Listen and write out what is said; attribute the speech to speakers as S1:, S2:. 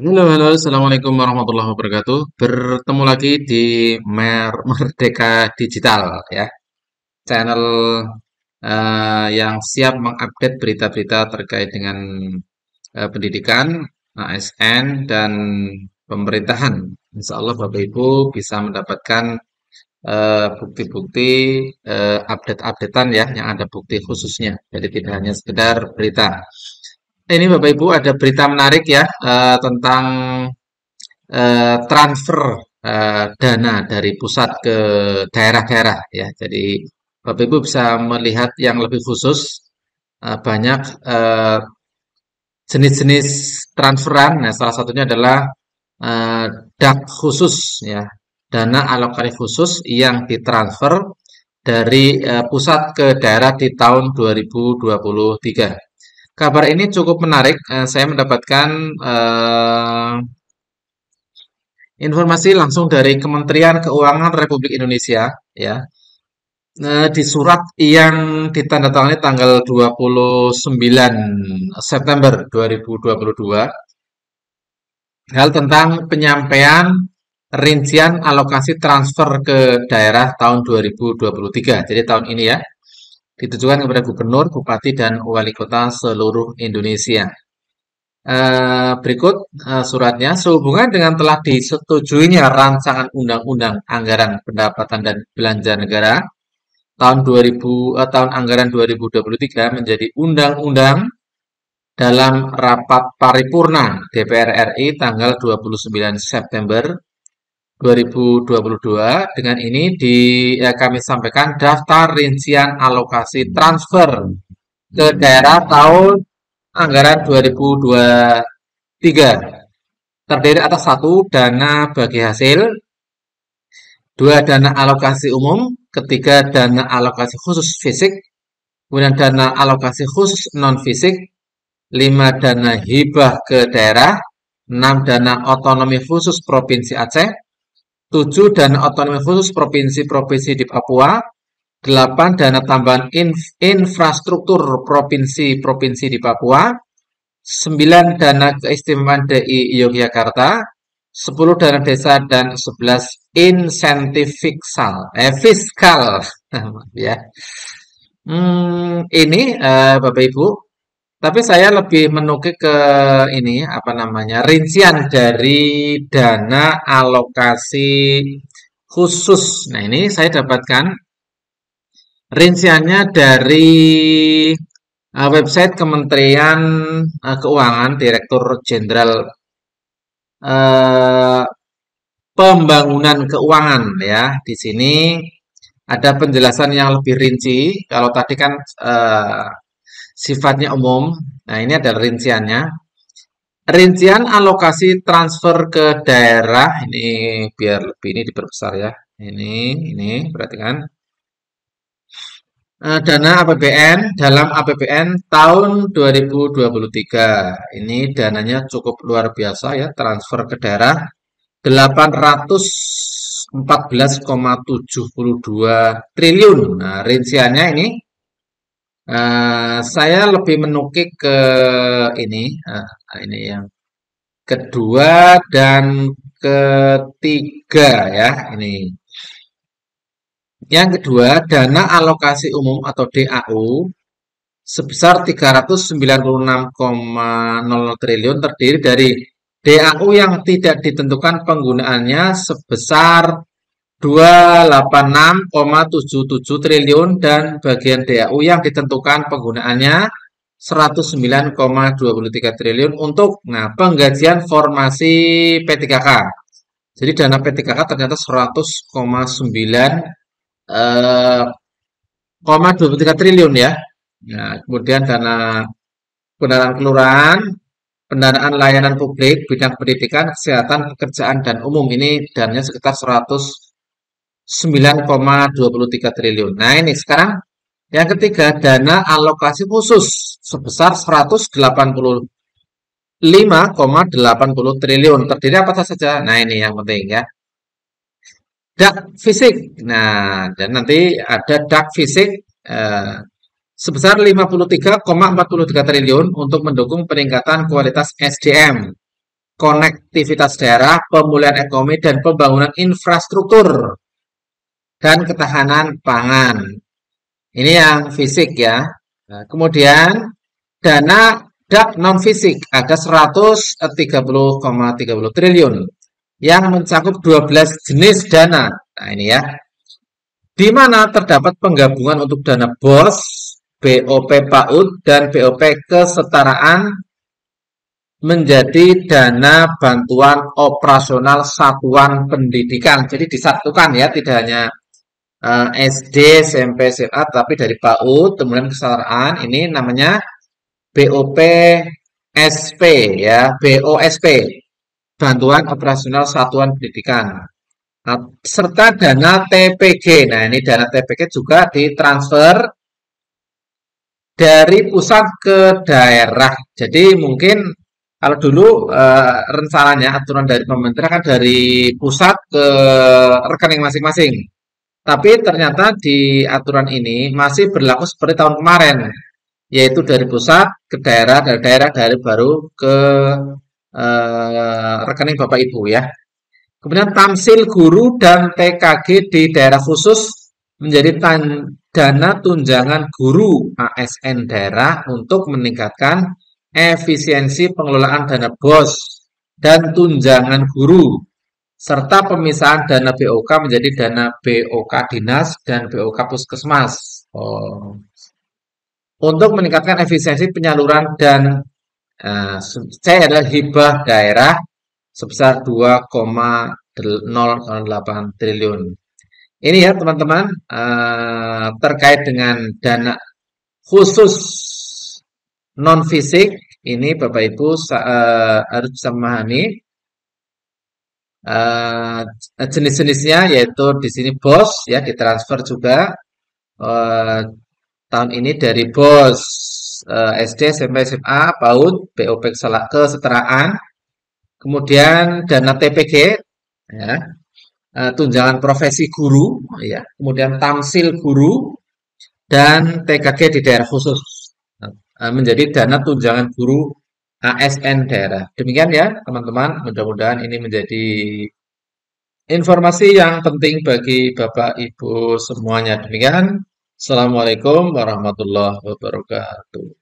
S1: Halo, halo, Assalamualaikum warahmatullahi wabarakatuh. Bertemu lagi di Merdeka Digital ya, channel yang siap mengupdate berita-berita terkait dengan pendidikan, ASN, dan pemerintahan. Insya Allah Bapak Ibu bisa mendapatkan bukti-bukti update-updatean ya, yang ada bukti khususnya. Jadi tidak hanya sekedar berita. Ini Bapak Ibu ada berita menarik ya tentang transfer dana dari pusat ke daerah-daerah ya. Jadi Bapak Ibu bisa melihat yang lebih khusus banyak jenis-jenis transferan. Nah, salah satunya adalah eh, DAK khusus ya, dana alokasi khusus yang ditransfer dari pusat ke daerah di tahun 2023. Kabar ini cukup menarik. Saya mendapatkan informasi langsung dari Kementerian Keuangan Republik Indonesia ya. Di surat yang ditandatangani tanggal 29 September 2022 hal tentang penyampaian rincian alokasi transfer ke daerah tahun 2023. Jadi tahun ini ya, ditujukan kepada gubernur, bupati, dan wali kota seluruh Indonesia. Berikut suratnya, sehubungan dengan telah disetujuinya rancangan undang-undang anggaran pendapatan dan belanja negara tahun 2000 tahun anggaran 2023 menjadi undang-undang dalam rapat paripurna DPR RI tanggal 29 September 2022. Dengan ini kami sampaikan daftar rincian alokasi transfer ke daerah tahun anggaran 2023 terdiri atas satu dana bagi hasil, dua dana alokasi umum, ketiga dana alokasi khusus fisik, kemudian dana alokasi khusus non fisik, lima dana hibah ke daerah, enam dana otonomi khusus Provinsi Aceh, tujuh dana otonomi khusus provinsi-provinsi di Papua, delapan dana tambahan infrastruktur provinsi-provinsi di Papua, 9 dana keistimewaan DI Yogyakarta, 10 dana desa, dan 11 insentif fiskal ya. Ini Bapak Ibu, tapi saya lebih menukik ke ini apa namanya rincian dari dana alokasi khusus. Nah, ini saya dapatkan rinciannya dari website Kementerian Keuangan, Direktur Jenderal eh, Pembangunan Keuangan ya. Di sini ada penjelasan yang lebih rinci. Kalau tadi kan sifatnya umum. Nah, ini adalah rinciannya. Rincian alokasi transfer ke daerah ini biar lebih ini diperbesar ya. Ini berarti kan dana APBN dalam APBN tahun 2023. Ini dananya cukup luar biasa ya, transfer ke daerah 814,72 triliun. Nah, rinciannya ini saya lebih menukik ke ini, ini yang kedua dan ketiga ya, ini. Yang kedua, dana alokasi umum atau DAU sebesar 396,00 triliun terdiri dari DAU yang tidak ditentukan penggunaannya sebesar 286,77 triliun dan bagian DAU yang ditentukan penggunaannya 109,23 triliun untuk penggajian formasi P3K. Jadi dana P3K ternyata 100,9 eh, 23 triliun ya. Nah, kemudian dana pendanaan kelurahan, pendanaan layanan publik, bidang pendidikan, kesehatan, pekerjaan, dan umum ini dananya sekitar 109,23 triliun. Nah, ini sekarang yang ketiga, dana alokasi khusus sebesar 185,80 triliun. Terdiri apa saja? Nah, ini yang penting ya. DAK fisik. Nah, dan nanti ada DAK fisik eh, sebesar 53,43 triliun untuk mendukung peningkatan kualitas SDM, konektivitas daerah, pemulihan ekonomi, dan pembangunan infrastruktur dan ketahanan pangan. Ini yang fisik ya. Nah, kemudian dana DAP non fisik ada 130,30 triliun yang mencakup 12 jenis dana. Nah, ini ya. Di mana terdapat penggabungan untuk dana BOS, BOP PAUD, dan BOP kesetaraan menjadi dana bantuan operasional satuan pendidikan. Jadi disatukan ya, tidak hanya SD, SMP, SMA, tapi dari PAUD, kemudian kesetaraan, ini namanya BOP SP ya, BOSP, Bantuan Operasional Satuan Pendidikan. Nah, serta dana TPG. Nah, ini dana TPG juga ditransfer dari pusat ke daerah. Jadi mungkin kalau dulu rencananya aturan dari pemerintah kan dari pusat ke rekening masing-masing. Tapi ternyata di aturan ini masih berlaku seperti tahun kemarin, yaitu dari pusat ke daerah, dari daerah dari baru ke rekening Bapak Ibu ya. Kemudian tamsil guru dan TKG di daerah khusus menjadi dana tunjangan guru ASN daerah untuk meningkatkan efisiensi pengelolaan dana BOS dan tunjangan guru, serta pemisahan dana BOK menjadi dana BOK dinas dan BOK puskesmas. Untuk meningkatkan efisiensi penyaluran dan C adalah hibah daerah sebesar 2,08 triliun. Ini ya teman-teman terkait dengan dana khusus non fisik ini Bapak Ibu harus bisa memahami jenis-jenisnya, yaitu di sini BOS ya, ditransfer juga tahun ini dari BOS SD, SMP, SMA, PAUD, BOP kesetaraan, kemudian dana TPG ya, tunjangan profesi guru ya, kemudian tamsil guru dan TKG di daerah khusus menjadi dana tunjangan guru ASN daerah. Demikian ya teman-teman, mudah-mudahan ini menjadi informasi yang penting bagi Bapak Ibu semuanya. Demikian, Assalamualaikum warahmatullahi wabarakatuh.